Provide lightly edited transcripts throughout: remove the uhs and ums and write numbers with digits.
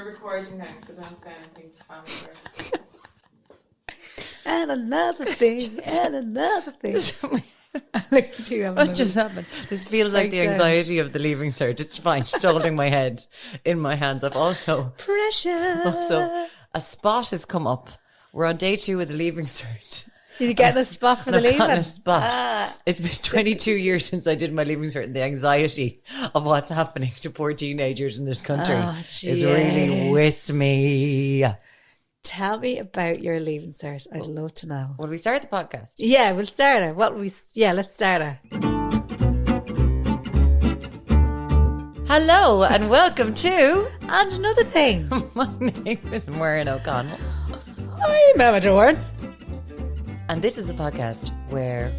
We're recording now, so don't say anything to family. And another thing, and another thing. Look at you. What just happened? This feels like the anxiety of the Leaving Cert. It's fine. Just holding my head in my hands. I've also a spot has come up. We're on day 2 of the Leaving Cert. Did you get a spot for the leaving? I've gotten a spot. It's been 22 years since I did my Leaving Cert, and the anxiety of what's happening to poor teenagers in this country is really with me. Tell me about your Leaving Cert. I'd love to know. Will we start the podcast? Yeah, we'll start it. Let's start it. Hello and welcome to And Another Thing. My name is Maureen O'Connell. I'm Emma Dorn. And this is the podcast where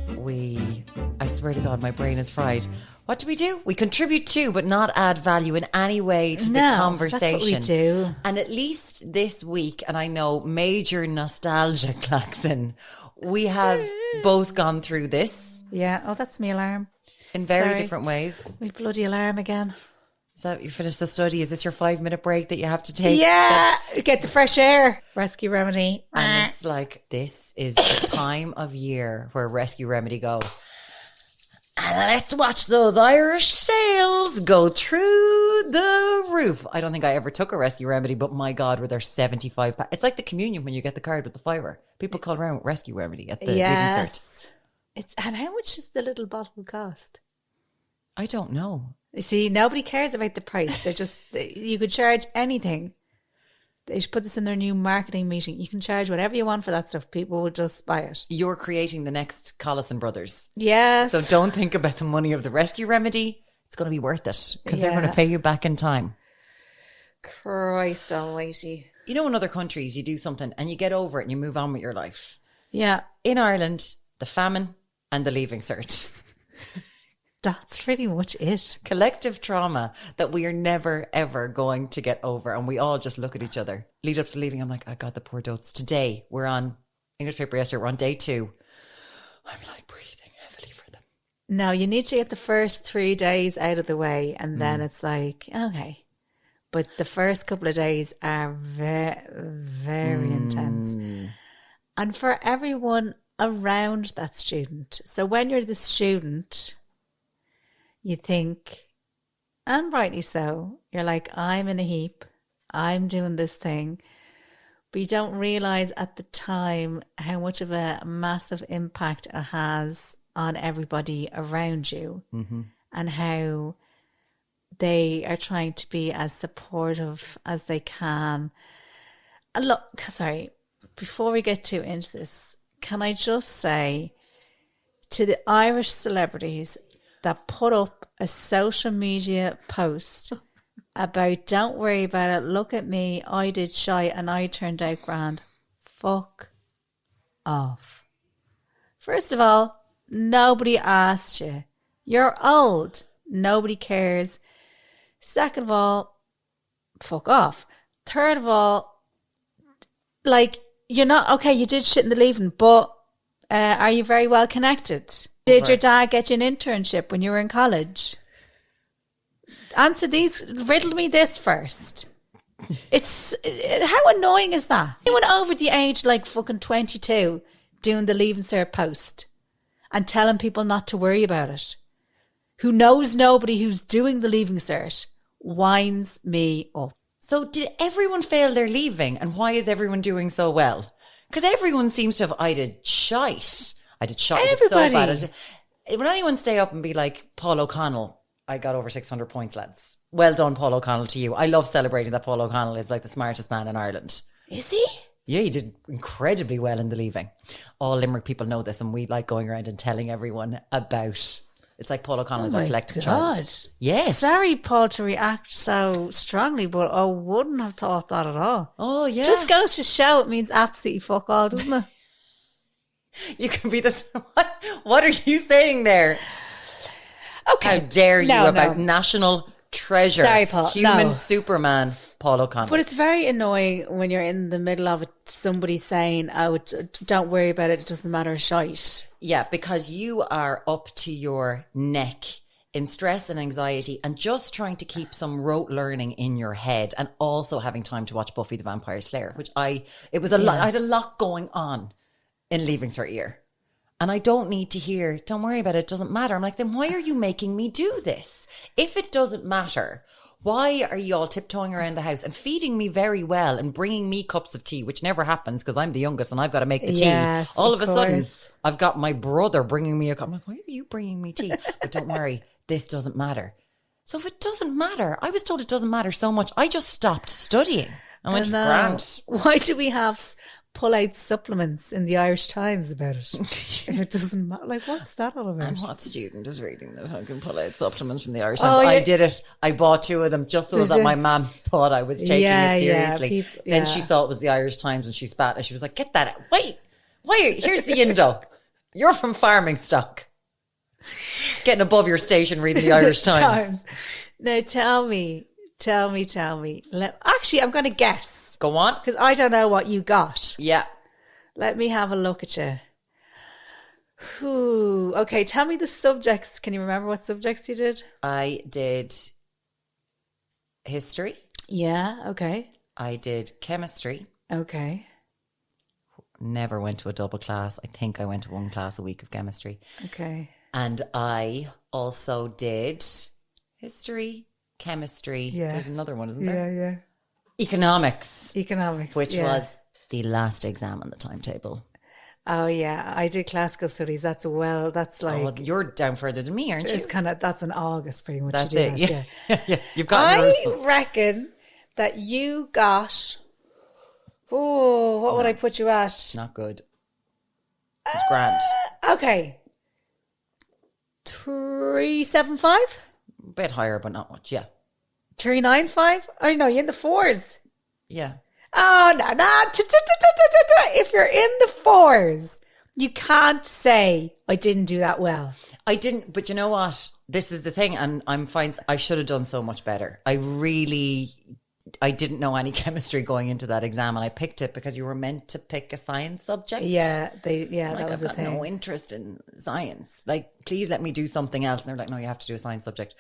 I swear to God, my brain is fried. What do? We contribute to, but not add value in any way to the conversation. That's what we do. And at least this week, and I know major nostalgia klaxon, we have both gone through this. Yeah. Oh, that's my alarm. In very different ways. My bloody alarm again. Is that you finished the study? Is this your 5-minute break that you have to take? Yeah. Get the fresh air. Rescue Remedy. And it's like, this is the time of year where Rescue Remedy go, and let's watch those Irish sales go through the roof. I don't think I ever took a Rescue Remedy, but my God, were there 75 It's like the communion when you get the card with the fiver. People call around Rescue Remedy at the Leaving Cert. And how much does the little bottle cost? I don't know. You see, nobody cares about the price. They're just, you could charge anything. They should put this in their new marketing meeting. You can charge whatever you want for that stuff. People will just buy it. You're creating the next Collison Brothers. Yes. So don't think about the money of the Rescue Remedy. It's going to be worth it because they're going to pay you back in time. Christ almighty. You know, in other countries, you do something and you get over it and you move on with your life. Yeah. In Ireland, the famine and the Leaving Cert. That's pretty much it. Collective trauma that we are never, ever going to get over. And we all just look at each other. Lead up to leaving, I'm like, I got the poor dots. Today, we're on English paper yesterday. We're on day 2. I'm like breathing heavily for them. No, you need to get the first 3 days out of the way. And then it's like, okay. But the first couple of days are very, very intense. And for everyone around that student. So when you're the student, you think, and rightly so, you're like, I'm in a heap, I'm doing this thing. But you don't realise at the time how much of a massive impact it has on everybody around you and how they are trying to be as supportive as they can. And look, sorry, before we get too into this, can I just say to the Irish celebrities that put up a social media post about don't worry about it, look at me, I did shy and I turned out grand. Fuck off. First of all, nobody asked you. You're old. Nobody cares. Second of all, fuck off. Third of all, like, you're not, okay, you did shit in the Leaving, but are you very well connected? Did your dad get you an internship when you were in college? Answer these, riddle me this first. How annoying is that? Anyone over the age like fucking 22 doing the Leaving Cert post and telling people not to worry about it, who knows nobody who's doing the Leaving Cert, winds me up. So did everyone fail their leaving, and why is everyone doing so well? Because everyone seems to have, I did shite. Everybody. So bad. Would anyone stay up and be like, Paul O'Connell, I got over 600 points, lads. Well done, Paul O'Connell, to you. I love celebrating that Paul O'Connell is like the smartest man in Ireland. Is he? Yeah, he did incredibly well in the Leaving. All Limerick people know this, and we like going around and telling everyone about. It's like Paul O'Connell is our collective child. Yes. Sorry, Paul, to react so strongly, but I wouldn't have thought that at all. Oh, yeah. Just goes to show it means absolutely fuck all, doesn't it? You can be this. What are you saying there? Okay. How dare you about national treasure. Sorry, Paul. Human Superman, Paul O'Connell. But it's very annoying when you're in the middle of it, somebody saying, oh, don't worry about it, it doesn't matter, shite. Yeah, because you are up to your neck in stress and anxiety and just trying to keep some rote learning in your head and also having time to watch Buffy the Vampire Slayer, which it was a lot. I had a lot going on in Leaving Cert year. And I don't need to hear, don't worry about it, it doesn't matter. I'm like, then why are you making me do this? If it doesn't matter, why are you all tiptoeing around the house and feeding me very well and bringing me cups of tea, which never happens because I'm the youngest and I've got to make the tea. Yes, all of a sudden, course. I've got my brother bringing me a cup. I'm like, why are you bringing me tea? But don't worry, this doesn't matter. So if it doesn't matter, I was told it doesn't matter so much, I just stopped studying. I went, grand. Why do we have pull-out supplements in the Irish Times about it? If it doesn't matter, like, what's that all about? And what student is reading that I can pull out supplements from the Irish Times? Oh, yeah. I did it. I bought 2 of them just so Did that you? my mum thought I was taking it seriously. Yeah, Then she saw it was the Irish Times and she spat and she was like, get that out. Wait, here's the Indo. You're from farming stock. Getting above your station reading the Irish Times. Now tell me. Actually, I'm going to guess. Go on. Because I don't know what you got. Yeah. Let me have a look at you. Ooh, okay, tell me the subjects. Can you remember what subjects you did? I did history. Yeah, okay. I did chemistry. Okay. Never went to a double class. I think I went to 1 class a week of chemistry. Okay. And I also did history, chemistry. Yeah. There's another one, isn't there? Yeah. Economics, Economics. which was the last exam on the timetable. Oh yeah, I did classical studies. That's like Well, you're down further than me, aren't you? it's kind of that's in August pretty much. That's you do it. that, Yeah. Yeah. You've got your I response. reckon that you got. Oh, what would I put you at? Not good. It's grand. Okay, 375, A bit higher, but not much. Yeah. 395. Oh no, you're in the 4s. Yeah. Oh no. If you're in the 4s, you can't say I didn't do that well. I didn't, but you know what? This is the thing, and I'm fine. I should have done so much better. I didn't know any chemistry going into that exam, and I picked it because you were meant to pick a science subject. Yeah, that was I've a got thing. no interest in science. Like, please let me do something else. And they're like, no, you have to do a science subject.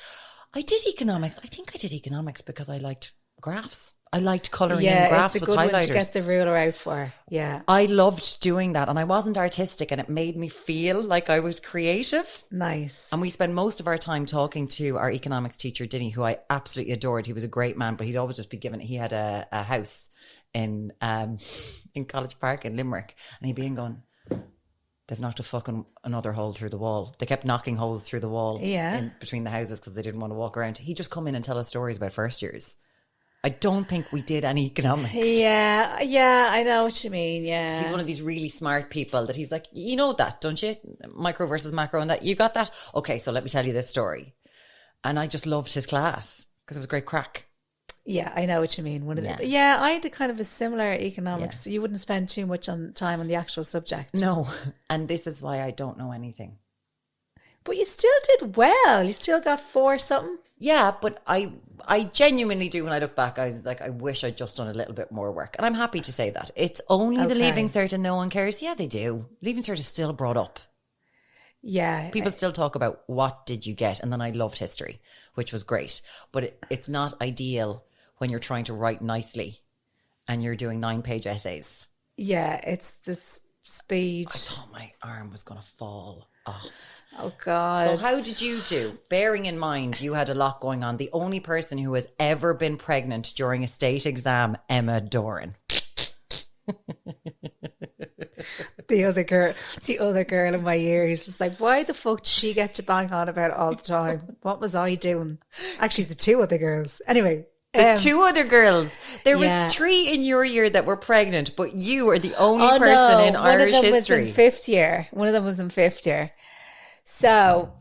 I did economics. I think I did economics because I liked graphs. I liked colouring in graphs it's a with good highlighters. one to get the ruler out for. Yeah, I loved doing that, and I wasn't artistic, and it made me feel like I was creative. nice. And we spend most of our time talking to our economics teacher, Dinny, who I absolutely adored. He was a great man, but he'd always just be given. He had a house in College Park in Limerick, and he'd be in going, they've knocked another hole through the wall. They kept knocking holes through the wall in between the houses because they didn't want to walk around. He'd just come in and tell us stories about first years. I don't think we did any economics. Yeah, I know what you mean. Yeah, He's one of these really smart people that he's like, you know that, don't you? Micro versus macro and that. You got that? Okay, so let me tell you this story. And I just loved his class because it was great crack. yeah, I know what you mean. I had a kind of a similar economics. Yeah. So you wouldn't spend too much time on the actual subject. No, and this is why I don't know anything. But you still did well. You still got 4 something. Yeah, but I genuinely do. When I look back, I was like, I wish I'd just done a little bit more work. And I'm happy to say that. It's only the Okay. Leaving Cert and no one cares. Yeah, they do. Leaving Cert is still brought up. Yeah, People still talk about what did you get? And then I loved history, which was great. But it's not ideal when you're trying to write nicely and you're doing 9-page essays. yeah, it's this speed. I thought my arm was going to fall off. Oh God. So how did you do? Bearing in mind you had a lot going on. The only person who has ever been pregnant during a state exam, Emma Doran. the other girl in my ear is just like, why the fuck did she get to bang on about it all the time? What was I doing? Actually, the 2 other girls. Anyway. The 2 other girls. There was yeah. 3 in your year that were pregnant, but you are the only person in Irish One of them history. was in 5th year. One of them was in 5th year. So,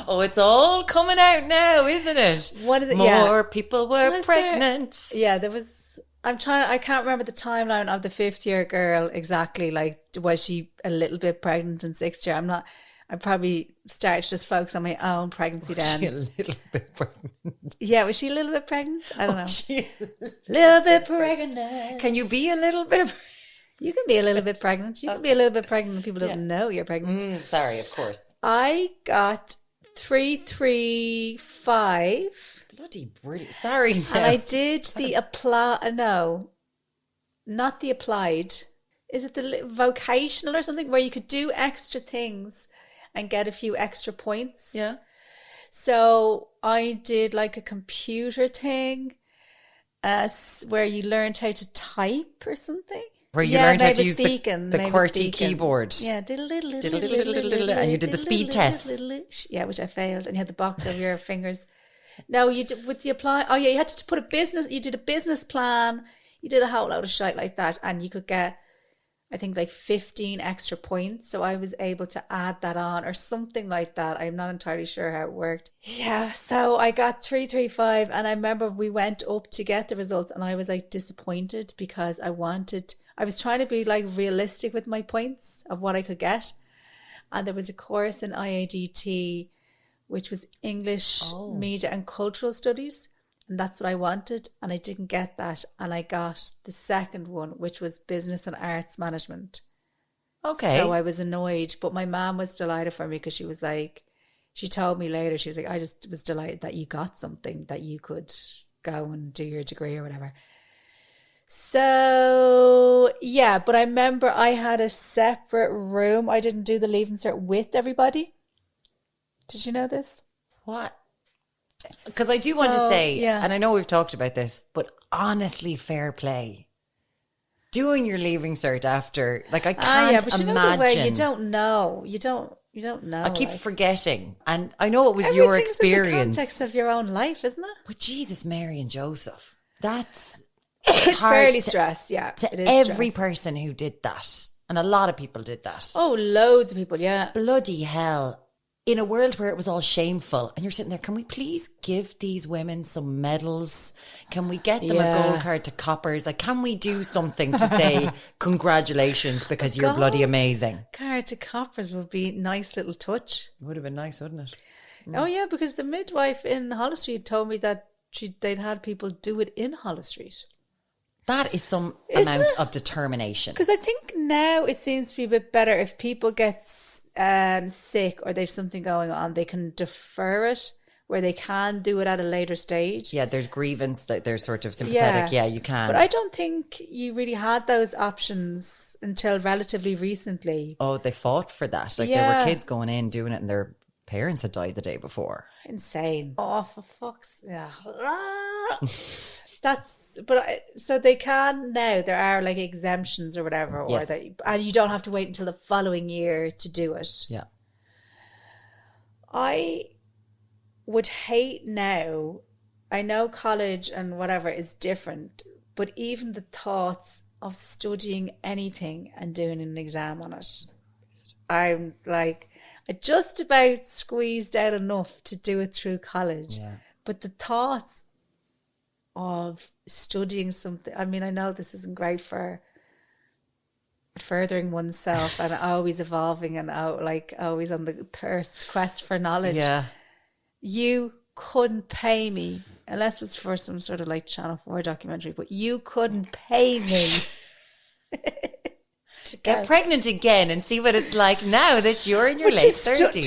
Oh, it's all coming out now, isn't it? More people were Was pregnant. there was, I can't remember the timeline of the 5th year girl exactly. Like, was she a little bit pregnant in 6th year? I probably started to just focus on my own pregnancy then. She a little bit pregnant. Yeah, was she a little bit pregnant? I don't know. She- Little bit pregnant. Can you be a little bit? You can be a little bit pregnant. You can be a little bit pregnant and people don't know you're pregnant. Sorry, of course. I got 335. Bloody brilliant. Sorry. And I did the not the applied. Is it the vocational or something where you could do extra things and get a few extra points? Yeah. So I did like a computer thing where you learned how to type or something. Where you learned how to use the maybe QWERTY speaking. keyboard. Yeah. And you did the speed test. Yeah, which I failed. And you had the box over your fingers. No, you did with the apply. Oh yeah, you had to put you did a business plan. You did a whole load of shit like that. And you could get, I think, like 15 extra points. So I was able to add that on or something like that. I'm not entirely sure how it worked. Yeah, so I got 335 and I remember we went up to get the results and I was like disappointed because I was trying to be like realistic with my points of what I could get. And there was a course in IADT, which was English, Media and Cultural Studies. And that's what I wanted. And I didn't get that. And I got the second one, which was Business and Arts Management. Okay. So I was annoyed. But my mom was delighted for me because she was like, she told me later, she was like, I just was delighted that you got something that you could go and do your degree or whatever. So, yeah, but I remember I had a separate room. I didn't do the Leavin Cert with everybody. Did you know this? What? Because I do want to say, yeah. and I know we've talked about this, but honestly, fair play. Doing your Leaving Cert after, like, I can't but you imagine. know the way you don't know. You don't know. I keep forgetting. And I know it was Everything's your experience. in the context of your own life, isn't it? But Jesus, Mary and Joseph, that's It's hard fairly stressed, yeah. to it is every stress. person who did that. And a lot of people did that. Oh, loads of people, yeah. Bloody hell. In a world where it was all shameful, and you're sitting there, can we please give these women some medals? Can we get them a gold card to coppers? Like, can we do something to say congratulations because you're bloody amazing? Card to coppers would be a nice little touch. It would have been nice, wouldn't it? Oh yeah, because the midwife in Hollis Street told me that they'd had people do it in Hollis Street. That is some Isn't amount it? of determination. Because I think now it seems to be a bit better if people get sick or there's something going on, they can defer it, where they can do it at a later stage. Yeah, there's grievance, like there's sort of sympathetic. Yeah, you can. But I don't think you really had those options until relatively recently. Oh, they fought for that. Like there were kids going in doing it and their parents had died the day before. Insane. Oh, for fuck's so they can now. There are like exemptions or whatever, Yes. and you don't have to wait until the following year to do it. Yeah. I would hate now. I know college and whatever is different, but even the thoughts of studying anything and doing an exam on it, I'm like, I just about squeezed out enough to do it through college. Yeah. But the thoughts of studying something, I mean, I know this isn't great for furthering oneself and always evolving and always on the quest for knowledge. Yeah. You couldn't pay me, unless it was for some sort of like Channel 4 documentary, but you couldn't pay me to Get pregnant again and see what it's like now that you're in your late 30s.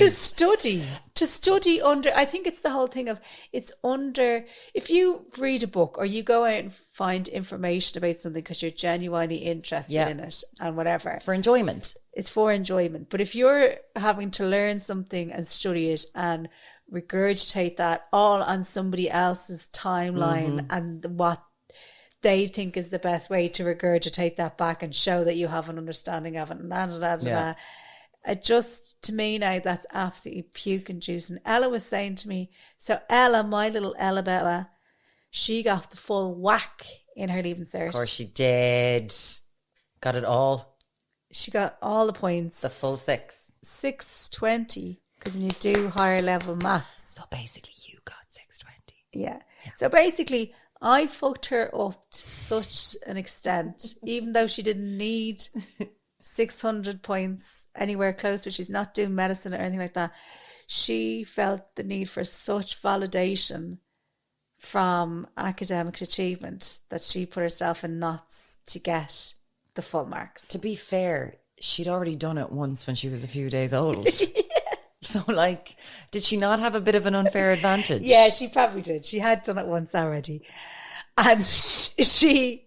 To study under, I think it's the whole thing of, it's under, if you read a book or you go out and find information about something because you're genuinely interested in it and whatever. It's for enjoyment. It's for enjoyment. But if you're having to learn something and study it and regurgitate that all on somebody else's timeline and what they think is the best way to regurgitate that back and show that you have an understanding of it. It just, to me now, that's absolutely puke inducing. Ella was saying to me, so Ella, my little Ella Bella, she got the full whack in her Leavin Cert. Of course she did. Got it all. She got all the points. The full 6. 620, because when you do higher level maths. So basically you got 620. Yeah. So basically, I fucked her up to such an extent, even though she didn't need 600 points anywhere closer. She's not doing medicine or anything like that. She felt the need for such validation from academic achievement that she put herself in knots to get the full marks. To be fair, she'd already done it once when she was a few days old. So, like, did she not have a bit of an unfair advantage? Yeah, she probably did. She had done it once already. And she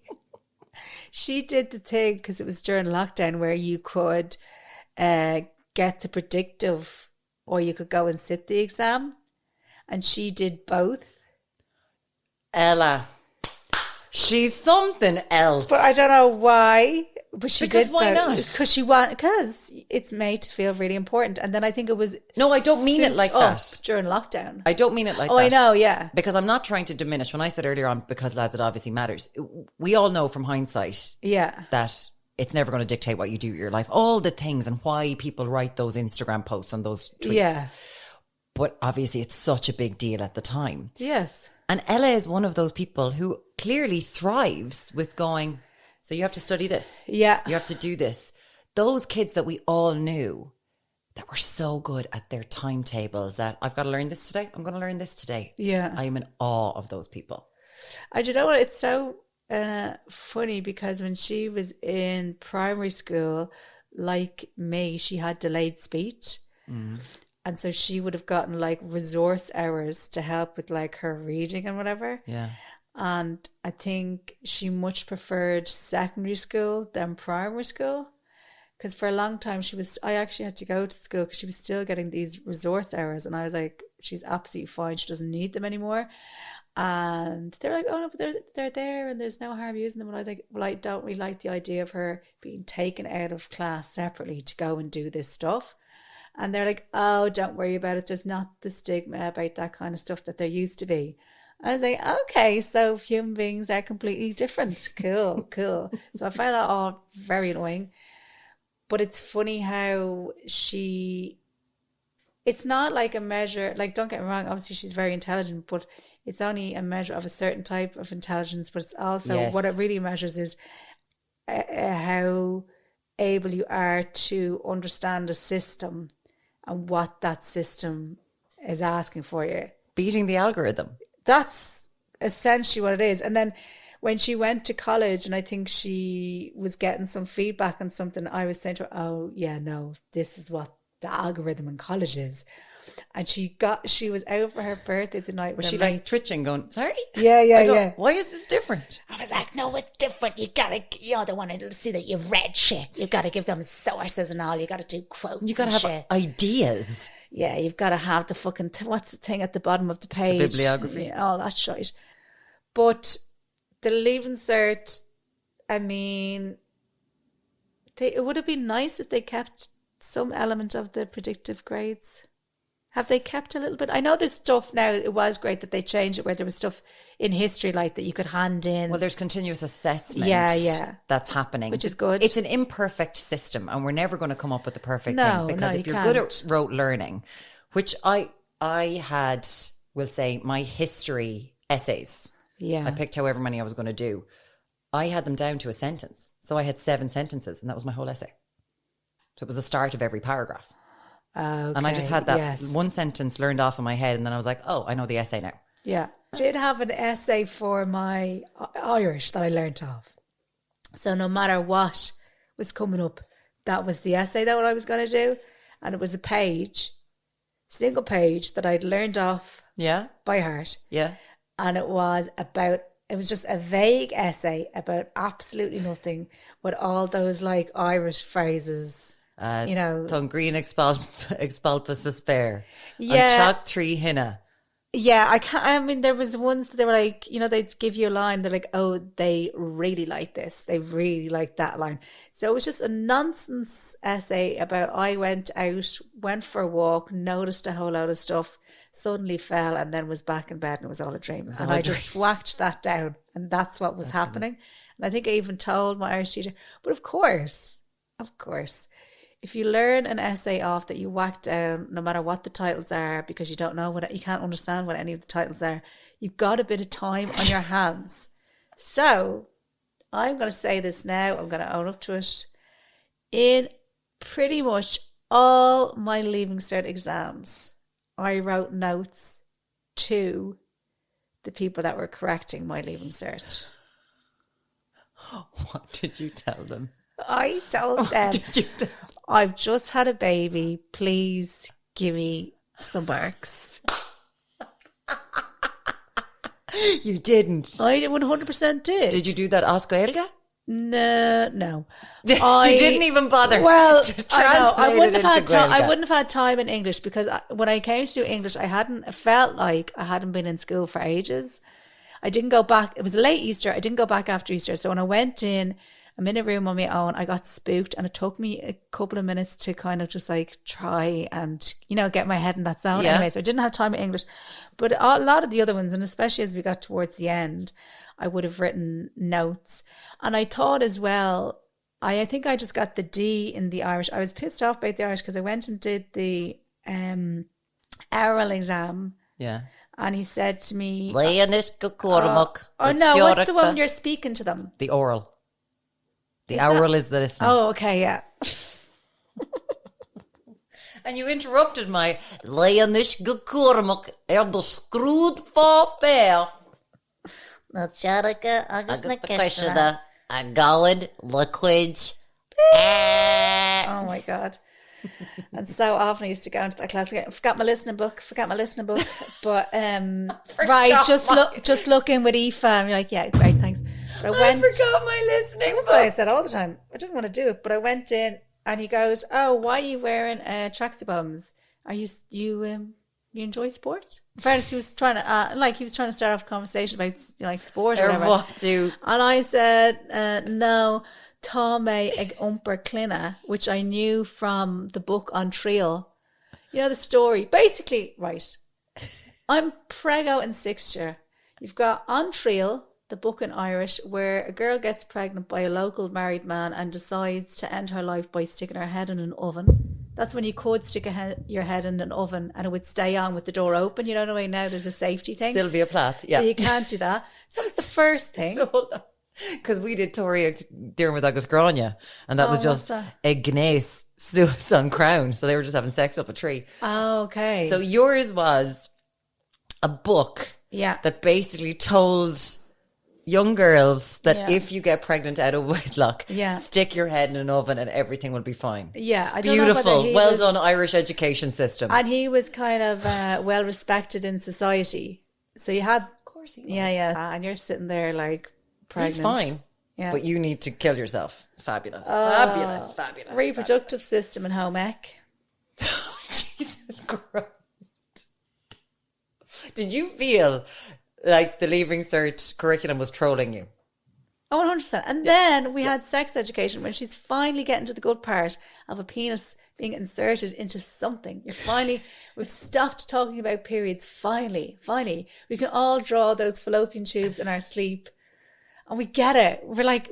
did the thing, because it was during lockdown, where you could get the predictive, or you could go and sit the exam. And she did both. Ella, she's something else. But I don't know why. But she Because did why both. not? Because it's made to feel really important. And then I think it was No, I don't mean it like souped up that. during lockdown. I don't mean it like that. Oh, I know, yeah. Because I'm not trying to diminish. When I said earlier on, because lads, it obviously matters. We all know from hindsight Yeah. that it's never going to dictate what you do with your life. All the things and why people write those Instagram posts and those tweets. Yeah. But obviously it's such a big deal at the time. Yes. And Ella is one of those people who clearly thrives with going, so you have to study this. Yeah. You have to do this. Those kids that we all knew that were so good at their timetables that I've got to learn this today. I'm going to learn this today. Yeah. I am in awe of those people. I do know what, it's so funny, because when she was in primary school, like me, she had delayed speech. And so she would have gotten like resource hours to help with like her reading and whatever. Yeah. And I think she much preferred secondary school than primary school. Because for a long time I actually had to go to school because she was still getting these resource hours. And I was like, she's absolutely fine. She doesn't need them anymore. And they were like, oh no, but they're there and there's no harm using them. And I was like, well, I don't really like the idea of her being taken out of class separately to go and do this stuff. And they're like, oh, don't worry about it. There's not the stigma about that kind of stuff that there used to be. I was like, okay, so human beings are completely different. Cool. So I found that all very annoying. But it's funny how it's not like a measure, like, don't get me wrong, obviously she's very intelligent, but it's only a measure of a certain type of intelligence. But it's also, Yes. what it really measures is how able you are to understand a system and what that system is asking for you. Beating the algorithm. That's essentially what it is. And then when she went to college, and I think she was getting some feedback on something, I was saying to her, oh yeah, no, this is what the algorithm in college is. And she was out for her birthday tonight with Was her she like mates. twitching going, sorry? Yeah. Why is this different? I was like, no, it's different. You gotta, they want to see that you've read shit. You've got to give them sources and all. You got to do quotes. You got to and have shit. ideas. Yeah, you've got to have the fucking, what's the thing at the bottom of the page? The bibliography. Yeah, all that shit. But the Leavin Cert, I mean, it would have been nice if they kept some element of the predictive grades. Have they kept a little bit? I know there's stuff now. It was great that they changed it, where there was stuff in history like that you could hand in. Well, there's continuous assessment Yeah. that's happening. Which is good. It's an imperfect system, and we're never going to come up with the perfect No, thing. Because no, if you you're good can't. at rote learning, which I had, we'll say, my history essays. Yeah. I picked however many I was going to do. I had them down to a sentence. So I had 7 sentences, and that was my whole essay. So it was the start of every paragraph. Okay, And I just had that yes. one sentence learned off in my head, and then I was like, oh, I know the essay now. Yeah. I did have an essay for my Irish that I learnt off. So no matter what was coming up, that was the essay that I was going to do. And it was a single page that I'd learned off Yeah? by heart. Yeah? And it was just a vague essay about absolutely nothing, with all those like Irish phrases. Thun green expulpus despair. Yeah. Chalk tree hinna. Yeah, I mean, there was ones that they were like, they'd give you a line. They're like, oh, they really like this. They really like that line. So it was just a nonsense essay about I went for a walk, noticed a whole load of stuff, suddenly fell, and then was back in bed, and it was all a dream. And I just whacked that down, and that's what was happening. And I think I even told my Irish teacher, but of course, if you learn an essay off that you whack down, no matter what the titles are, because you don't know you can't understand what any of the titles are, you've got a bit of time on your hands. So I'm going to say this now. I'm going to own up to it. In pretty much all my Leaving Cert exams, I wrote notes to the people that were correcting my Leaving Cert. What did you tell them? I told them, I've just had a baby. Please give me some marks. You didn't. I 100% did. Did you do that Oscar Helga? No. You didn't even bother. Well, to I know. I translate wouldn't it have had into time. I Gaeilge. wouldn't have had time in English because when I came to do English, I felt like I hadn't been in school for ages. I didn't go back. It was a late Easter. I didn't go back after Easter. So when I went in, I'm in a room on my own. I got spooked, and it took me a couple of minutes to kind of just like try and, get my head in that zone. Yeah. Anyway, so I didn't have time in English. But a lot of the other ones, and especially as we got towards the end, I would have written notes. And I thought as well, I think I just got the D in the Irish. I was pissed off about the Irish because I went and did the oral exam. Yeah. And he said to me, Leonis Kukurumuk. oh no, what's the one when you're speaking to them? The oral. The Is oral that- is the listening. Oh, okay, yeah. And you interrupted my Leonis Kukurumuk and the screwed for fair. That's Sharika Agus the question of a galid liquid. Oh my God. And so often I used to go into that class again. Forgot my listening book. But right, just look in with Aoife and you're like, yeah, great, thanks. But I forgot my listening That's book. what I said all the time. I didn't want to do it, but I went in and he goes, "Oh, why are you wearing tracksuit bottoms? Are you enjoy sport?" In fairness, he was trying to start off a conversation about sport or Or whatever. what do? And I said, no, tá mé ag umper clina, which I knew from the book on Trial. You know the story. Basically, right, I'm preggo in sixth year. You've got on Trial, the book in Irish, where a girl gets pregnant by a local married man and decides to end her life by sticking her head in an oven. That's when you could stick your head in an oven and it would stay on with the door open. You know the way now there's a safety thing. Sylvia Plath. Yeah. So you can't do that. So that was the first thing. Because we did Tori Dermot Agus Grania, and that was Oh, just what's that? a Gneiss Susan Crown. So they were just having sex up a tree. Oh, okay. So yours was a book yeah. that basically told young girls that Yeah. if you get pregnant out of wedlock, Yeah. stick your head in an oven and everything will be fine. Yeah. I don't know whether Beautiful. he Well was- done, Irish education system. And he was kind of well respected in society. So you had, Of course he was. yeah. And you're sitting there like pregnant. He's fine. Yeah. But you need to kill yourself. Fabulous. Fabulous. Reproductive system and home ec. Jesus Christ. Did you feel like the Leaving Cert curriculum was trolling you? Oh, 100%. And then we had sex education when she's finally getting to the good part of a penis being inserted into something. We've stopped talking about periods. Finally. We can all draw those fallopian tubes in our sleep. And we get it.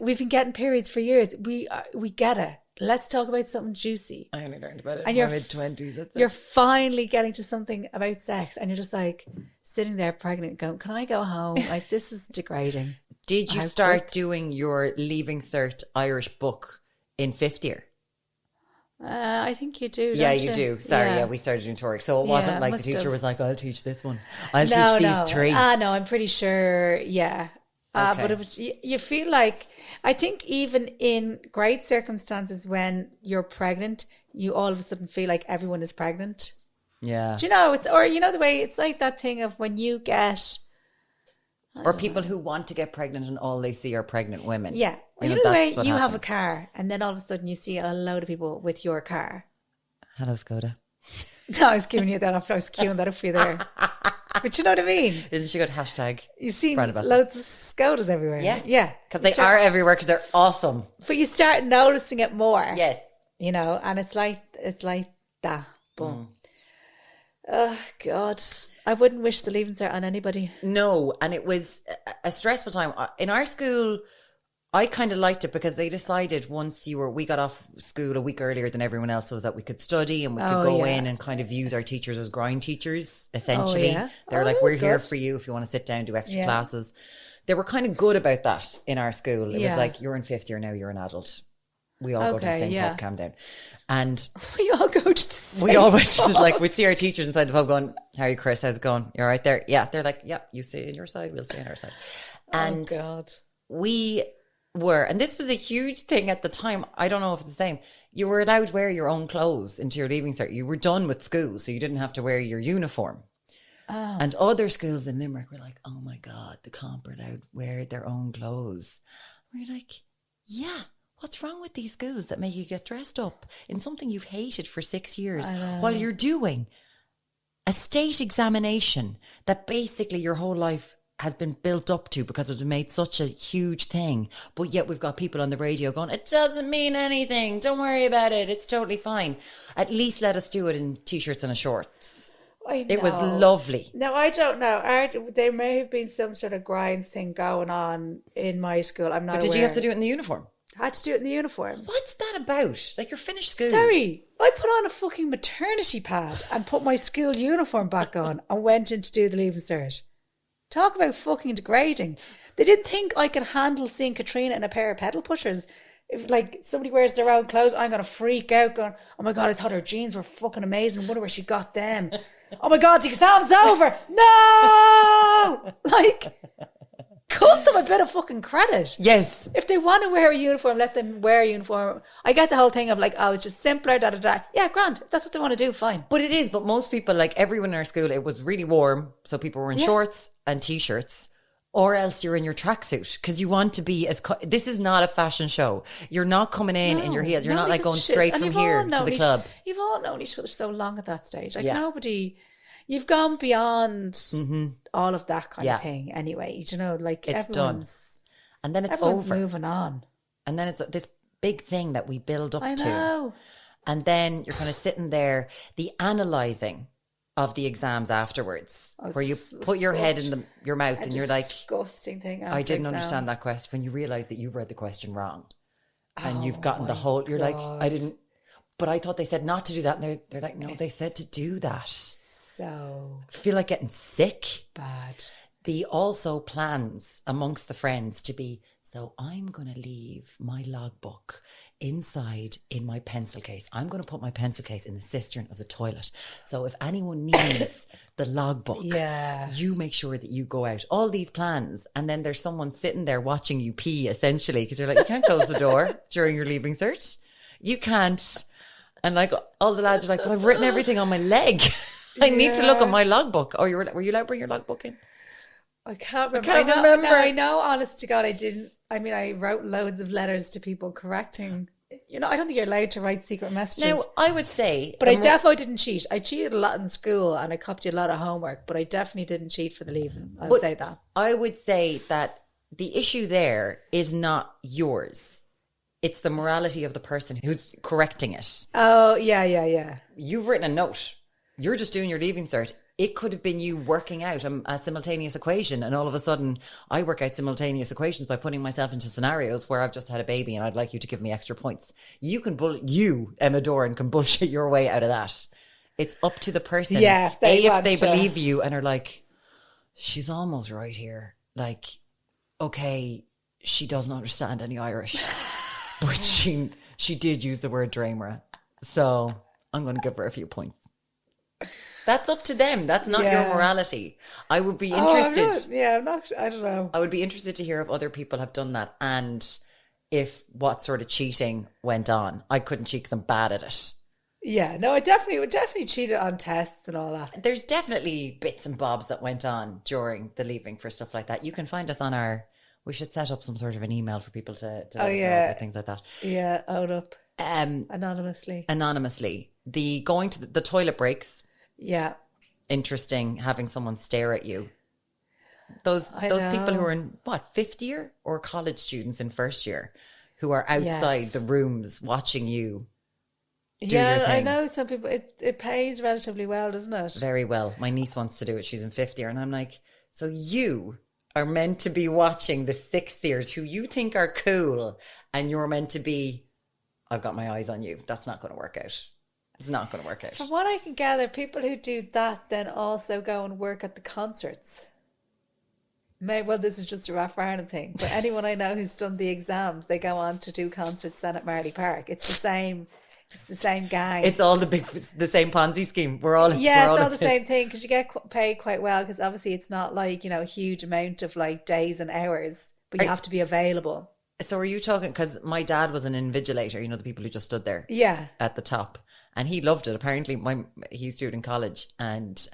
We've been getting periods for years. We get it. Let's talk about something juicy. I only learned about it And in you're my mid-20s. You're finally getting to something about sex and you're just like sitting there pregnant going, can I go home? Like, this is degrading. Did you How start quick? doing your Leaving Cert Irish book in fifth year? I think you do. Yeah, don't you do. Sorry, yeah, we started doing Toric. So it wasn't Yeah, like the must teacher have. was like, I'll teach this one. I'll teach these three. No, I'm pretty sure. Yeah. Okay. But it was, you feel like, I think even in great circumstances when you're pregnant, you all of a sudden feel like everyone is pregnant. Yeah. Do you know, the way it's like that thing of when you get, Or people who want to get pregnant and all they see are pregnant women. yeah. Well, You you know, know the way that's what you have a happens. car and then all of a sudden you see a load of people with your car. Hello, Skoda. No, I was giving you that up. I was queuing that up for you there. But you know what I mean? Isn't she good? Hashtag. You see Right about loads of Skodas everywhere. Yeah. Yeah. Because You they start- are everywhere because they're awesome. But you start noticing it more. Yes. You know, and it's like that. Boom. Oh God. I wouldn't wish the Leavin Cert on anybody. No, and it was a stressful time. In our school, I kind of liked it because they decided we got off school a week earlier than everyone else so that we could study and we could Oh, go yeah. in and kind of use our teachers as grind teachers, essentially. yeah? They're Oh, like, that we're was here good. for you if you want to sit down, do extra Yeah. classes. They were kind of good about that in our school. It Yeah. was like, you're in fifth year now, you're an adult. We all go to the Okay, same yeah. pub, calm down. And We all go to the same we all went to pub. we'd see our teachers inside the pub going, how are you, Chris? How's it going? You're right there? Yeah. They're like, yeah, you stay on your side, we'll stay on our side. And Oh God. we were, and this was a huge thing at the time. I don't know if it's the same. You were allowed to wear your own clothes into your Leaving Cert. You were done with school, so you didn't have to wear your uniform. Oh. And other schools in Limerick were like, oh my God, the comp are allowed to wear their own clothes. We're like, yeah, what's wrong with these schools that make you get dressed up in something you've hated for 6 years while you're doing a state examination that basically your whole life has been built up to because it made such a huge thing. But yet we've got people on the radio going, it doesn't mean anything. Don't worry about it. It's totally fine. At least let us do it in t-shirts and a shorts. It was lovely. No, I don't know. There may have been some sort of grinds thing going on in my school. I'm not But did aware. you have to do it in the uniform? I had to do it in the uniform. What's that about? Like, you're finished school. Sorry, I put on a fucking maternity pad and put my school uniform back on and went in to do the Leaving Cert. Talk about fucking degrading. They didn't think I could handle seeing Katrina in a pair of pedal pushers. If like somebody wears their own clothes, I'm going to freak out going, oh my God, I thought her jeans were fucking amazing. Wonder where she got them. Oh my God, the exam's over. No! Like, cut them a bit of fucking credit. Yes. If they want to wear a uniform, let them wear a uniform. I get the whole thing of like, oh, it's just simpler, da da da. Yeah, grand. If that's what they want to do, fine. But it is. But most people, like everyone in our school, it was really warm. So people were in shorts and t-shirts. Or else you're in your tracksuit because you want to be as... this is not a fashion show. You're not coming in your heels. You're not like going straight from here to the club. You've all known each other so long at that stage. Like nobody... You've gone beyond all of that kind of thing anyway. You know, like it's everyone's... done. And then it's everyone's over. moving on. And then it's this big thing that we build up I to. know. And then you're kind of sitting there, the analysing of the exams afterwards, where you put your head in your mouth and you're like, disgusting thing. I didn't understand that question. When you realise that you've read the question wrong and you've gotten the whole, you're like, I didn't, but I thought they said not to do that. And they're like, no, they said to do that. So I feel like getting sick. bad. The also plans amongst the friends to be, so I'm going to leave my logbook inside in my pencil case. I'm going to put my pencil case in the cistern of the toilet. So if anyone needs the logbook, you make sure that you go out. All these plans. And then there's someone sitting there watching you pee, essentially, because you're like, you can't close the door during your Leaving Cert. You can't. And like all the lads are like, well, I've written everything on my leg. I need to look at my logbook. Oh, were you allowed to bring your logbook in? I can't remember. I can't remember. No, I know, honest to God, I didn't. I mean, I wrote loads of letters to people correcting. You know, I don't think you're allowed to write secret messages. Now, I would say... But I definitely didn't cheat. I cheated a lot in school and I copied a lot of homework, but I definitely didn't cheat for the leaving. I would say that. I would say that the issue there is not yours. It's the morality of the person who's correcting it. Oh, yeah. You've written a note. You're just doing your Leaving Cert. It could have been you working out a simultaneous equation, and all of a sudden I work out simultaneous equations by putting myself into scenarios where I've just had a baby and I'd like you to give me extra points. You, Emma Doran, can bullshit your way out of that. It's up to the person. Yeah, if they believe you and are like, she's almost right here. Like, okay, she doesn't understand any Irish, but she did use the word Dramera, so I'm going to give her a few points. That's up to them. That's not your morality. I would be interested. I don't know. I would be interested to hear if other people have done that and if what sort of cheating went on. I couldn't cheat because I'm bad at it. Yeah, no, I would definitely cheated on tests and all that. There's definitely bits and bobs that went on during the leaving for stuff like that. You can find us on we should set up some sort of an email for people to let us know about things like that. Yeah, out up. Anonymously. The going to the toilet breaks. Yeah. Interesting having someone stare at you. Those people who are in fifth year or college students in first year who are outside the rooms watching you do your thing. I know some people it pays relatively well, doesn't it? Very well. My niece wants to do it. She's in fifth year and I'm like, so you are meant to be watching the sixth years who you think are cool and you're meant to be, I've got my eyes on you. That's not going to work out. It's not going to work out. From what I can gather, people who do that then also go and work at the concerts. Well, this is just a Rathfarnham thing, but anyone I know who's done the exams, they go on to do concerts then at Marley Park. It's the same gang. It's all the same Ponzi scheme. It's all the same thing because you get paid quite well because obviously it's not like, a huge amount of like days and hours, but you have to be available. So are you talking, because my dad was an invigilator, you know, the people who just stood there Yeah. at the top, and he loved it. Apparently he used to do it in college, and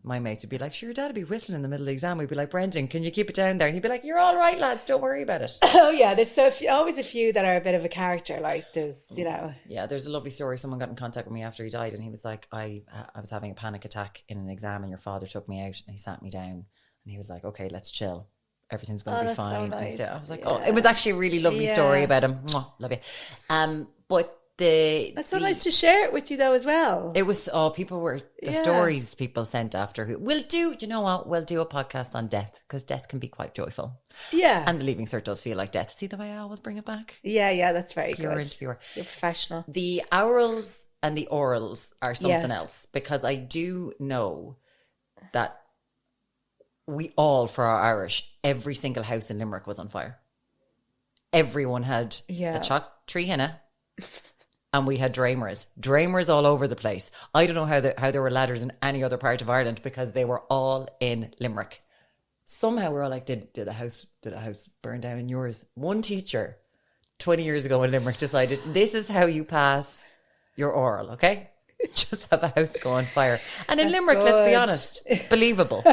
my mates would be like, sure, your dad would be whistling in the middle of the exam. We'd be like, Brendan, can you keep it down there? And he'd be like, you're all right, lads, don't worry about it. Oh yeah, there's always a few that are a bit of a character. Like there's, you know. Yeah, there's a lovely story. Someone got in contact with me after he died, and he was like, I was having a panic attack in an exam, and your father took me out, and he sat me down, and he was like, okay, let's chill. Everything's going to be that's so fine. nice. I was like, oh, it was actually a really lovely story about him. Mwah, love you. But That's so nice to share it with you though as well. it was, people were, the stories people sent after. You know what? We'll do a podcast on death, because death can be quite joyful. Yeah. And the Leaving Cert does feel like death. See the way I always bring it back? Yeah, that's very Pure good. and pure. You're professional. The orals and the orals are something Yes. else, because I do know that we all, for our Irish, every single house in Limerick was on fire. Everyone had a chalk tree henna, and we had Dramers all over the place. I don't know how there were ladders in any other part of Ireland, because they were all in Limerick. Somehow we're all like, did a house burn down in yours? One teacher 20 years ago in Limerick decided, this is how you pass your oral, okay? Just have a house go on fire. And in Limerick, let's be honest, believable.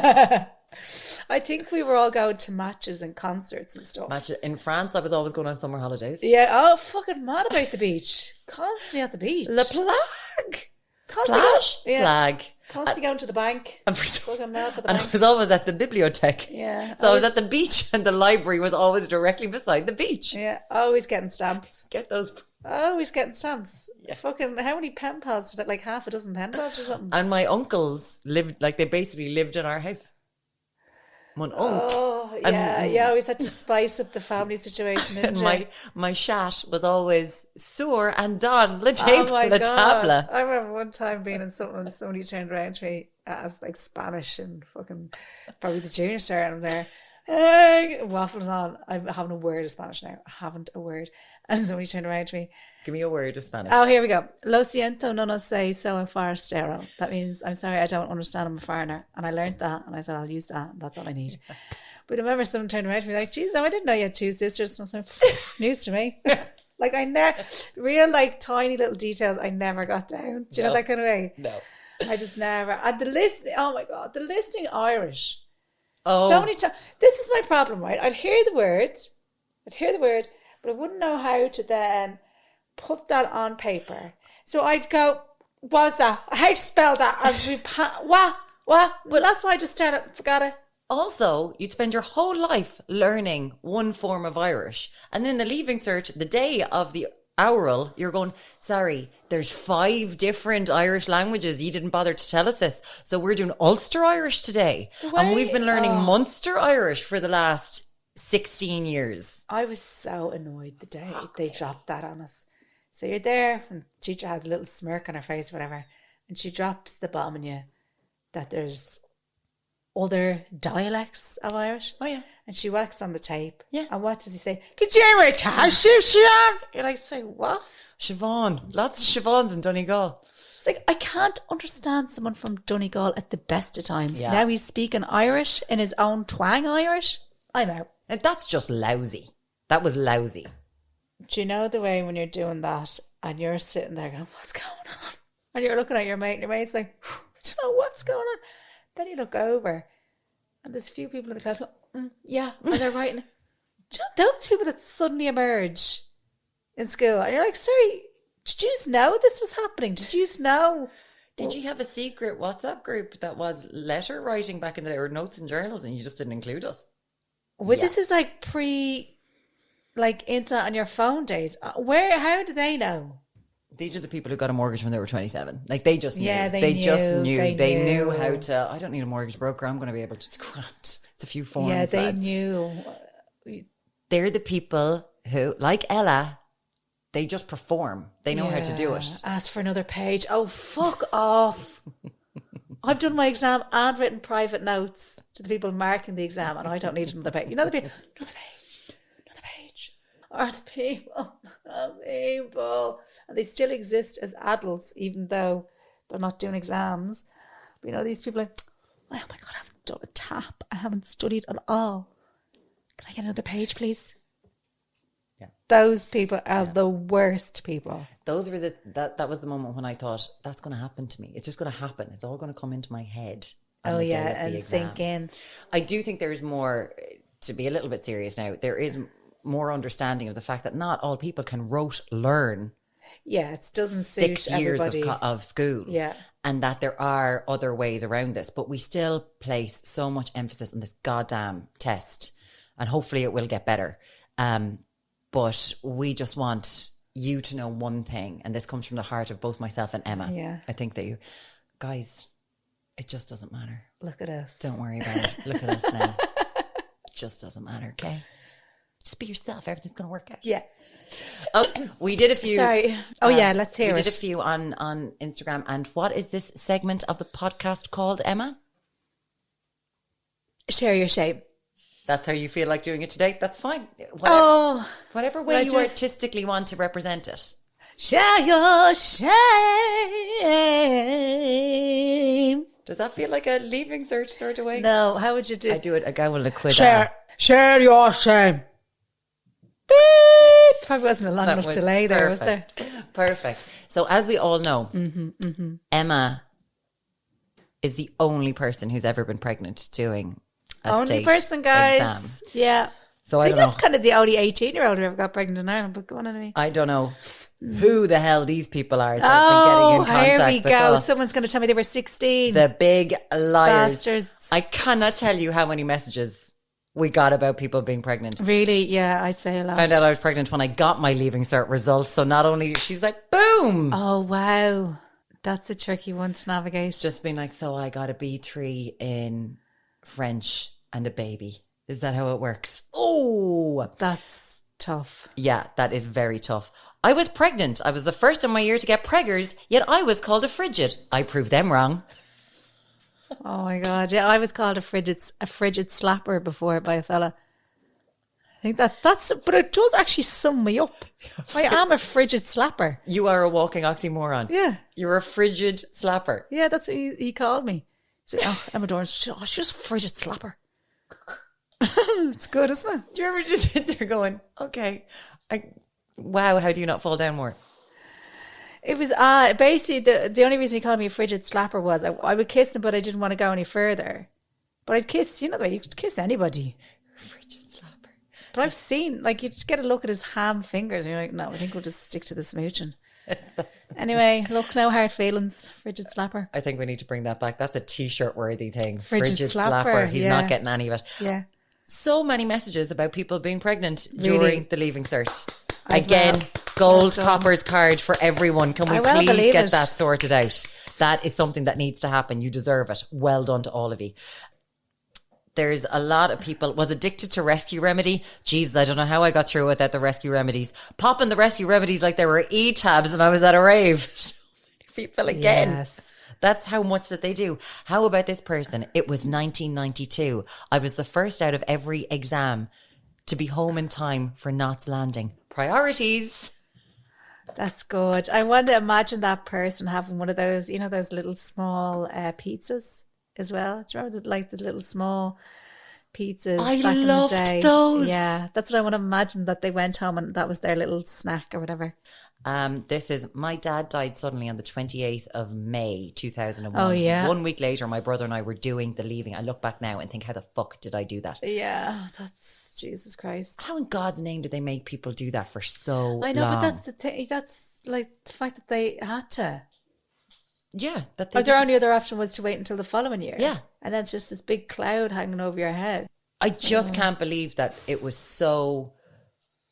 I think we were all going to matches and concerts and stuff. In France, I was always going on summer holidays. Yeah, oh, fucking mad about the beach. Constantly at the beach. La Plague. Constantly Plague. Constantly going to the bank. And, Fucking mad for the and I bank. was always at the bibliothèque. Yeah. So I was at the beach, and the library was always directly beside the beach. Yeah, always getting stamps. Get those. Always getting stamps. Yeah. Fucking, how many pen pals did it? Like half a dozen pen pals or something? And my uncles lived, like, they basically lived in our house. Mon oncle. Oh, yeah. You always had to spice up the family situation, didn't you? My chat was always sour and done le table, my le God. table. I remember one time being in something and somebody turned around to me. I was like Spanish and fucking probably the junior sir, and I'm there waffling on. I haven't a word of Spanish now. I haven't a word. And somebody turned around to me. Give me a word of Spanish. Oh, here we go. Lo siento, no nos sé, soy forastero. That means, I'm sorry, I don't understand, I'm a foreigner. And I learned that, and I said, I'll use that. That's all I need. But I remember someone turned around to me like, geez, I didn't know you had two sisters. And I was like, news to me. Like, I never, real, like, tiny little details I never got down. Do you know that kind of way? No. I just never. And the listening, oh my God, the listening Irish. Oh. So many times. This is my problem, right? I'd hear the word, but I wouldn't know how to then put that on paper. So I'd go, what's that? How to spell that? I'd be, what? Well, that's why I just forgot it. Also, you'd spend your whole life learning one form of Irish. And then the Leaving Cert, the day of the oral, you're going, sorry, there's 5 different Irish languages. You didn't bother to tell us this. So we're doing Ulster Irish today. And we've been learning Munster Irish for the last 16 years. I was so annoyed the day they dropped that on us. So you're there, and teacher has a little smirk on her face, whatever, and she drops the bomb on you that there's other dialects of Irish. Oh, yeah. And she whacks on the tape. Yeah. And what does he say? Could you ever touch Siobhan? You're like, say what? Siobhan. Lots of Siobhans in Donegal. It's like, I can't understand someone from Donegal at the best of times. Yeah. Now he's speaking Irish in his own twang Irish. I'm out. And that's just lousy. That was lousy. Do you know the way when you're doing that and you're sitting there going, what's going on? And you're looking at your mate and your mate's like, do you know what's going on? Then you look over and there's a few people in the class go, yeah, and they're writing. Do you know those people that suddenly emerge in school? And you're like, sorry, did you know this was happening? Did you know? Did you have a secret WhatsApp group that was letter writing back in the day, or notes and journals, and you just didn't include us? Well, this is like internet on your phone days. How do they know? These are the people who got a mortgage when they were 27. Like, they just knew. Yeah, they just knew. knew. They knew knew how to, I don't need a mortgage broker. I'm going to be able to just grant. It's a few forms. Yeah, they lads. knew. They're the people who, like Ella, they just perform. They know how to do it. Ask for another page. Oh, fuck off. I've done my exam and written private notes to the people marking the exam, and I don't need another page. You know the people? Another page. Are the people. And they still exist as adults, even though they're not doing exams. But you know, these people are like, oh my God, I haven't done a tap. I haven't studied at all. Can I get another page, please? Yeah. Those people are the worst people. Those were that was the moment when I thought, that's going to happen to me. It's just going to happen. It's all going to come into my head. On the day of the and exam. sink in. I do think there's more, to be a little bit serious now, there is more understanding of the fact that not all people can rote learn Yeah, it doesn't suit 6 years everybody. of school. Yeah. And that there are other ways around this. But we still place so much emphasis on this goddamn test. And hopefully it will get better. But we just want you to know one thing. And this comes from the heart of both myself and Emma. Yeah. I think that you, guys, it just doesn't matter. Look at us. Don't worry about it. Look at us now. It just doesn't matter, okay? Just be yourself. Everything's going to work out. Yeah. Oh, we did a few. Sorry. Oh, yeah, let's hear it. We did a few on Instagram. And what is this segment of the podcast called, Emma? Share your shame. That's how you feel like doing it today? That's fine. Whatever way you Roger. artistically want to represent it. Share your shame. Does that feel like a Leaving Cert sort of way? No, how would you do I do it. I go with a quid. Share your shame. Beep. Probably wasn't a long enough delay there, was there? Perfect. So as we all know, Emma is the only person who's ever been pregnant doing a Only state person, guys. exam. Yeah. So I think don't know. I'm kind of the only 18-year-old who ever got pregnant in Ireland, but go on anyway. I don't know who the hell these people are that have Oh, been getting in here contact we with go. us. Someone's going to tell me they were 16. The big liars. Bastards. I cannot tell you how many messages we got about people being pregnant. Really? Yeah, I'd say a lot. Found out I was pregnant when I got my Leaving Cert results. So not only, she's like, boom. Oh, wow. That's a tricky one to navigate. Just being like, so I got a B3 in French and a baby. Is that how it works? Oh, That's tough. yeah, that is very tough. I was pregnant. I was the first in my year to get preggers, yet I was called a frigid. I proved them wrong. Oh my God. Yeah, I was called a frigid slapper before by a fella. I think that's, but it does actually sum me up. I am a frigid slapper. You are a walking oxymoron. Yeah. You're a frigid slapper. Yeah, that's what he called me. He said, oh, Emma Dorrance, she's just a frigid slapper. It's good, isn't it? Do you ever just sit there going, okay, wow, how do you not fall down more? It was basically the only reason he called me a frigid slapper was I would kiss him, but I didn't want to go any further. But I'd kiss, you know the way you could kiss anybody. Frigid slapper. But I've seen, like, you just get a look at his ham fingers and you're like, no, I think we'll just stick to the smooching. Anyway, look, no hard feelings, frigid slapper. I think we need to bring that back. That's a t-shirt worthy thing. Frigid slapper. slapper, He's yeah. not getting any of it. Yeah. So many messages about people being pregnant Really? during the Leaving Cert. I'd Again, well- gold well done. coppers card for everyone. Can we I well please believe get it. that sorted out? That is something that needs to happen. You deserve it. Well done to all of you. There's a lot of people was addicted to Rescue Remedy. Jesus, I don't know how I got through without the Rescue Remedies. Popping the Rescue Remedies like they were E-tabs and I was at a rave. So many people again. Yes. That's how much that they do. How about this person? It was 1992. I was the first out of every exam to be home in time for Knots Landing. Priorities. That's good. I want to imagine that person having one of those, you know, those little small pizzas as well. Do you remember the little small pizzas I back loved in the day? those. Yeah, that's what I want to imagine, that they went home and that was their little snack or whatever. This is, my dad died suddenly on the 28th of May 2001. Oh, yeah. 1 week later, my brother and I were doing the Leaving. I look back now and think, how the fuck did I do that? Yeah, that's Jesus Christ. How in God's name did they make people do that for so I know, long? but that's the thing. That's like the fact that they had to. Yeah. That Or they their only other option was to wait until the following year. Yeah. And then it's just this big cloud hanging over your head. I just can't believe that it was so,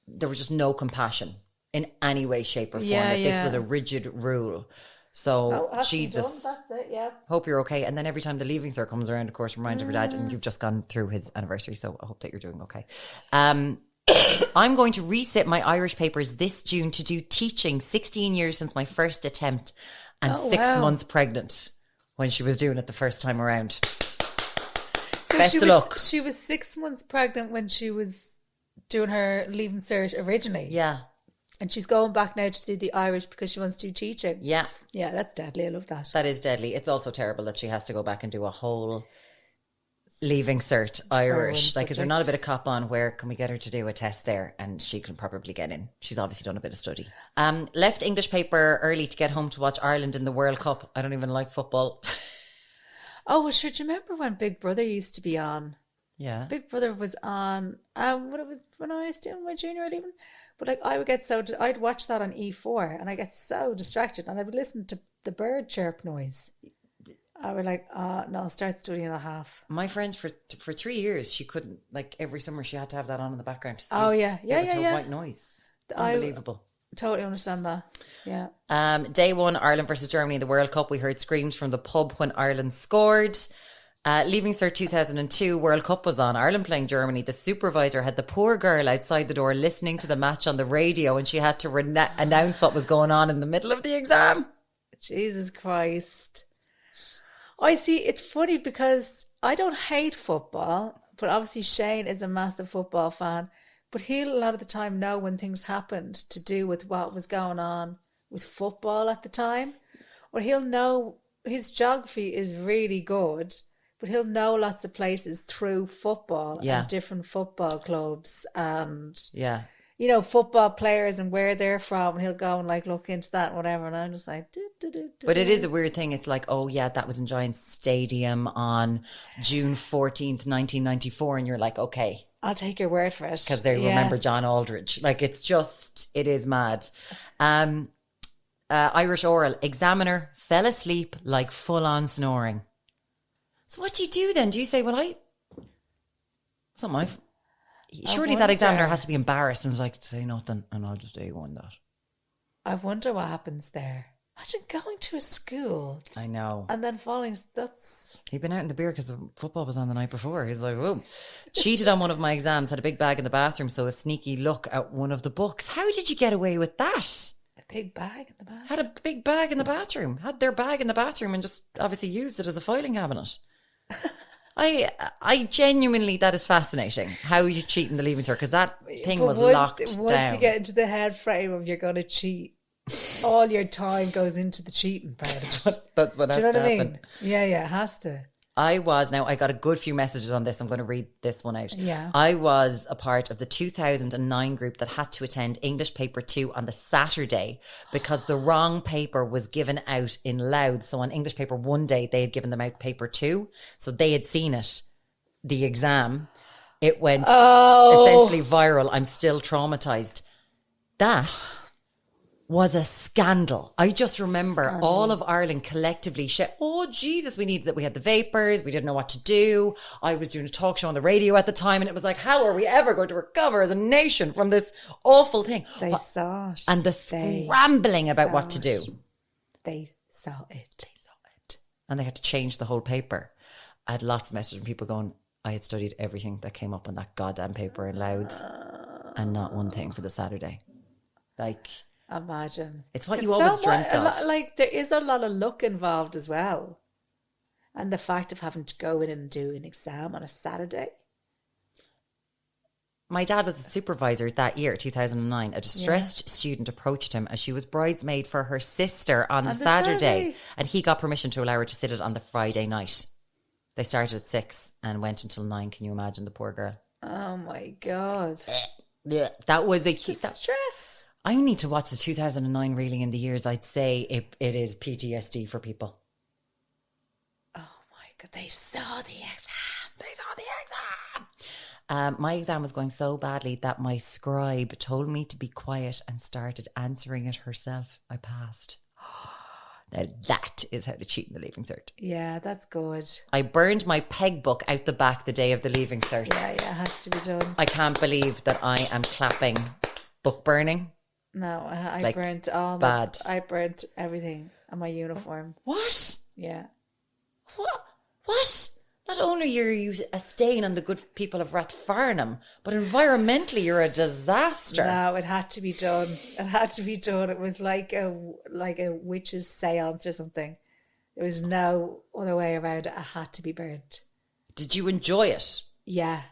there was just no compassion in any way, shape or form. Yeah, that this yeah. was a rigid rule. So, Jesus, That's it, yeah. hope you're okay. And then every time the Leaving Cert comes around, of course, remind your dad, and you've just gone through his anniversary. So I hope that you're doing okay. I'm going to resit my Irish papers this June to do teaching. 16 years since my first attempt and Oh, 6 wow. months pregnant when she was doing it the first time around. So Best she of was, luck. She was 6 months pregnant when she was doing her Leaving Cert originally. Yeah. And she's going back now to do the Irish because she wants to do teaching. Yeah. Yeah, that's deadly. I love that. That is deadly. It's also terrible that she has to go back and do a whole Leaving Cert Irish. one Like, is there not a subject. bit of cop on where can we get her to do a test there and she can probably get in? She's obviously done a bit of study. Left English paper early to get home to watch Ireland in the World Cup. I don't even like football. Oh, well, sure. Do you remember when Big Brother used to be on? Yeah. Big Brother was on when I was doing my junior leaving. But like I would get I'd watch that on E4 and I get so distracted and I would listen to the bird chirp noise. I would like, no, I'll start studying at half. My friend for 3 years, she couldn't, like every summer she had to have that on in the background to see. Oh yeah, yeah, it was yeah, her yeah. white noise. Unbelievable. Totally understand that. Yeah. Day one, Ireland versus Germany in the World Cup. We heard screams from the pub when Ireland scored. Leaving Cert 2002 World Cup was on. Ireland playing Germany. The supervisor had the poor girl outside the door listening to the match on the radio and she had to announce what was going on in the middle of the exam. Jesus Christ. I see, it's funny because I don't hate football, but obviously Shane is a massive football fan. But he'll a lot of the time know when things happened to do with what was going on with football at the time. Or he'll know his geography is really good, but he'll know lots of places through football and different football clubs and football players and where they're from. And he'll go and like look into that and whatever. And I'm just like, But it is a weird thing. It's like, oh yeah, that was in Giant Stadium on June 14th, 1994. And you're like, okay. I'll take your word for it. Because they remember John Aldridge. Like, it's just, it is mad. Irish oral. Examiner fell asleep like full-on snoring. So what do you do then? Do you say, well, it's not my... Surely that examiner has to be embarrassed and was like, say nothing and I'll just A1 that. I wonder what happens there. Imagine going to a school. I know. And then falling, that's... He'd been out in the beer because the football was on the night before. He's like, whoa. Cheated on one of my exams, had a big bag in the bathroom, so a sneaky look at one of the books. How did you get away with that? A big bag in the bathroom? Had a big bag in the bathroom. Had their bag in the bathroom and just obviously used it as a filing cabinet. I genuinely, that is fascinating. How you cheat in the Leaving Cert, because that thing was locked down. Once you get into the head frame of you're going to cheat, all your time goes into the cheating part of it. That's what has Do you know to what I happen. mean? Yeah, it has to. I got a good few messages on this. I'm going to read this one out. Yeah. I was a part of the 2009 group that had to attend English paper 2 on the Saturday because the wrong paper was given out in Louth. So on English paper 1 day, they had given them out paper 2. So they had seen it, the exam. It went essentially viral. I'm still traumatized. That was a scandal. I just remember all of Ireland collectively oh Jesus, we had the vapors, we didn't know what to do. I was doing a talk show on the radio at the time and it was like, how are we ever going to recover as a nation from this awful thing? They saw it. And the scrambling about what to do. They saw it. And they had to change the whole paper. I had lots of messages from people going, I had studied everything that came up on that goddamn paper in Louth and not one thing for the Saturday. Like... Imagine. It's what you always dreamt of. Like, there is a lot of luck involved as well. And the fact of having to go in and do an exam on a Saturday. My dad was a supervisor that year, 2009. A distressed student approached him as she was bridesmaid for her sister on the Saturday. And he got permission to allow her to sit it on the Friday night. They started at 6 and went until 9. Can you imagine the poor girl? Oh my God. That was a stress. I need to watch the 2009 reeling in the years. I'd say it is PTSD for people. Oh my God. They saw the exam. My exam was going so badly that my scribe told me to be quiet and started answering it herself. I passed. Now that is how to cheat in the Leaving Cert. Yeah, that's good. I burned my peg book out the back the day of the Leaving Cert. Yeah, it has to be done. I can't believe that I am clapping book burning. No, I Like, burnt all bad. I burnt everything on my uniform. What? Yeah. What? Not only are you a stain on the good people of Rathfarnham, but environmentally you're a disaster. No, it had to be done. It had to be done. It was like a witch's seance or something. There was no other way around it. It had to be burnt. Did you enjoy it? Yeah.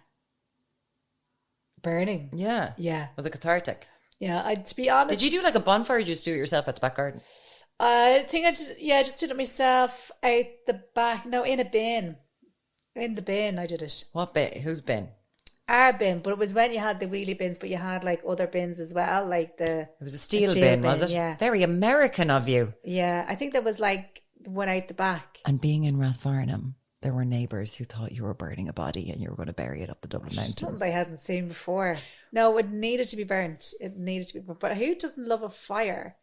Burning. Yeah. Yeah. Was it cathartic? Yeah, to be honest. Did you do like a bonfire or did you just do it yourself at the back garden? I think I just did it myself out the back. No, in a bin. In the bin, I did it. What bin? Whose bin? Our bin, but it was when you had the wheelie bins, but you had like other bins as well, like the. It was a steel steel bin, was bin, it? yeah. Very American of you. Yeah, I think there was like one out the back. And being in Rathfarnham, there were neighbours who thought you were burning a body and you were going to bury it up the Dublin Something Mountains. they hadn't seen before. No, it needed to be burnt. It needed to be burnt. But who doesn't love a fire?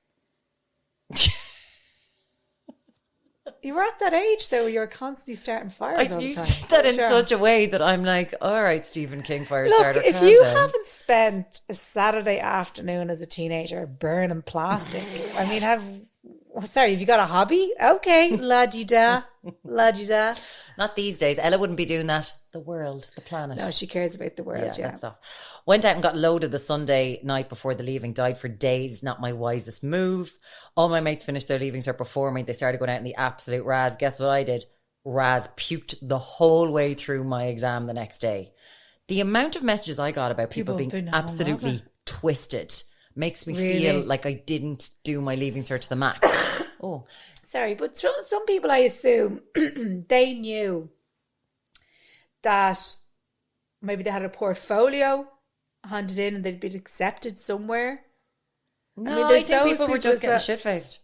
You were at that age though, where you were constantly starting fires all the You time. said that in Sure. such a way that I'm like, all right, Stephen King, fire Look, starter. if calm you down. haven't spent a Saturday afternoon as a teenager burning plastic, I mean, have you got a hobby? Okay, la-di-da, la-di-da. Not these days. Ella wouldn't be doing that. The world, the planet. No, she cares about the world, yeah. That stuff. Went out and got loaded the Sunday night before the leaving. Died for days. Not my wisest move. All my mates finished their Leaving Cert before me. They started going out in the absolute Raz. Guess what I did? Raz puked the whole way through my exam the next day. The amount of messages I got about people People being being absolutely hungover. twisted makes me Really? feel like I didn't do my Leaving Cert to the max. Oh, Sorry, but some people, I assume, they knew that maybe they had a portfolio handed in and they'd been accepted somewhere. no, I, there's think those people were people just getting that- shit-faced.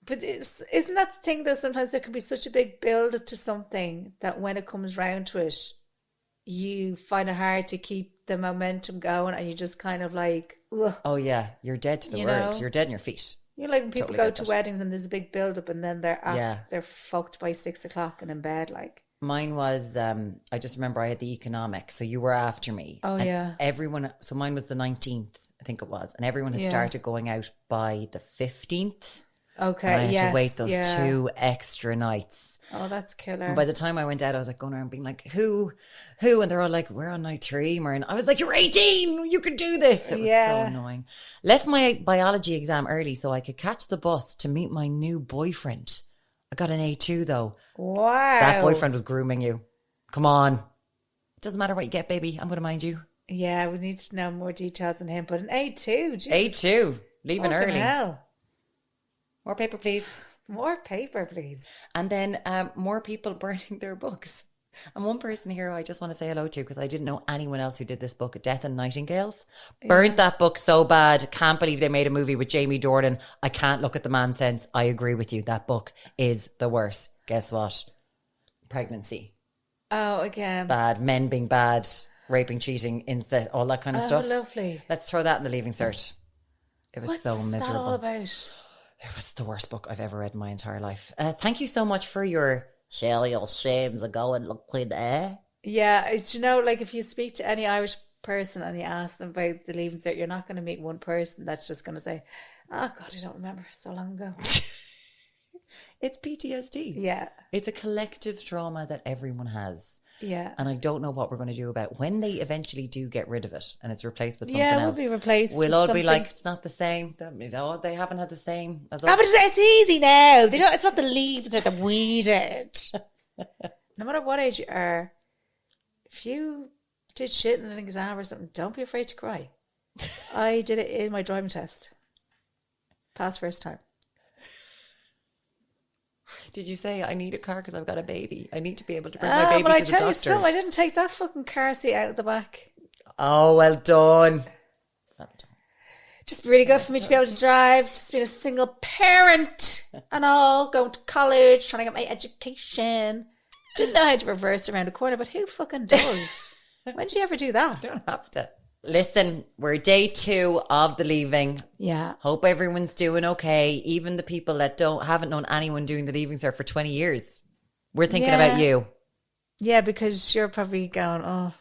But isn't that the thing though? Sometimes there can be such a big build up to something that when it comes round to it, you find it hard to keep the momentum going, and you just kind of like, ugh. Oh yeah, you're dead to the You words. know? You're dead in your feet. You know, like when people Totally go get to that. weddings and there's a big build up, and then Yeah. they're fucked by 6 o'clock and in bed. Like, Mine was, I just remember I had the economics, so you were after me. Oh, And yeah. everyone, so mine was the 19th, I think it was, and everyone had Yeah. started going out by the 15th. okay, And I had yes, to wait those yeah. 2 extra nights. Oh, that's killer. And by the time I went out, I was like going around being like, who? And they're all like, we're on night 3, Maureen. I was like, you're 18, you can do this. It was so Yeah. annoying. Left my biology exam early so I could catch the bus to meet my new boyfriend. I got an A2 though. Wow, That boyfriend was grooming you. Come on. It doesn't matter what you get, baby. I'm going to mind you. Yeah, we need to know more details on him. But an A2, geez. A2. Leaving Fucking early. hell. More paper, please. More paper, please. And then more people burning their books. And one person here I just want to say hello to because I didn't know anyone else who did this book, Death and Nightingales. Burnt that book so bad. Can't believe they made a movie with Jamie Dornan. I can't look at the man since. I agree with you. That book is the worst. Guess what? Pregnancy. Oh, again. Bad. Men being bad. Raping, cheating, incest, all that kind of Oh, stuff. lovely. Let's throw that in the Leaving Cert. It was What's so that miserable. all about? It was the worst book I've ever read in my entire life. Thank you so much for your share your shames ago and look in there. Yeah, it's, you know, like if you speak to any Irish person and you ask them about the Leaving Cert, you're not going to meet one person that's just going to say, oh God, I don't remember, so long ago. It's PTSD. Yeah, It's a collective trauma that everyone has. yeah. And I don't know what we're going to do about it. When they eventually do get rid of it and it's replaced with something Yeah, else. we'll be replaced We'll with all be something. like, it's not the same. They haven't had the same as Ah, us. but it's easy now. They don't. It's not the Leaving Cert that we did. No matter what age you are, if you did shit in an exam or something, don't be afraid to cry. I did it in my driving test. Passed first time. Did you say, I need a car because I've got a baby? I need to be able to bring my Ah, baby but I to the tell you doctors. something, I didn't take that fucking car seat out the back. Oh, well done. Just really good for me to be able to drive, just being a single parent and all, going to college, trying to get my education. Didn't know how to reverse around a corner, but who fucking does? When did you ever do that? Don't have to. Listen, we're day 2 of the leaving. Yeah. Hope everyone's doing okay. Even the people that haven't known anyone doing the Leaving Cert for 20 years. We're thinking Yeah. about you. Yeah, because you're probably going, oh,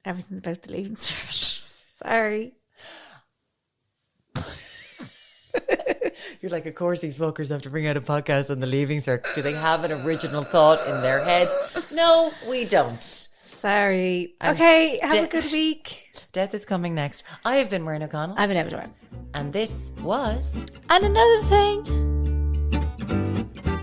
everything's about the Leaving Cert. Sorry. You're like, of course these fuckers have to bring out a podcast on the Leaving Cert. Do they have an original thought in their head? No, we don't. Sorry. Okay, have de- a good week. Death is coming next. I have been Maureen O'Connell. I'm an Everett. And this was... And another thing.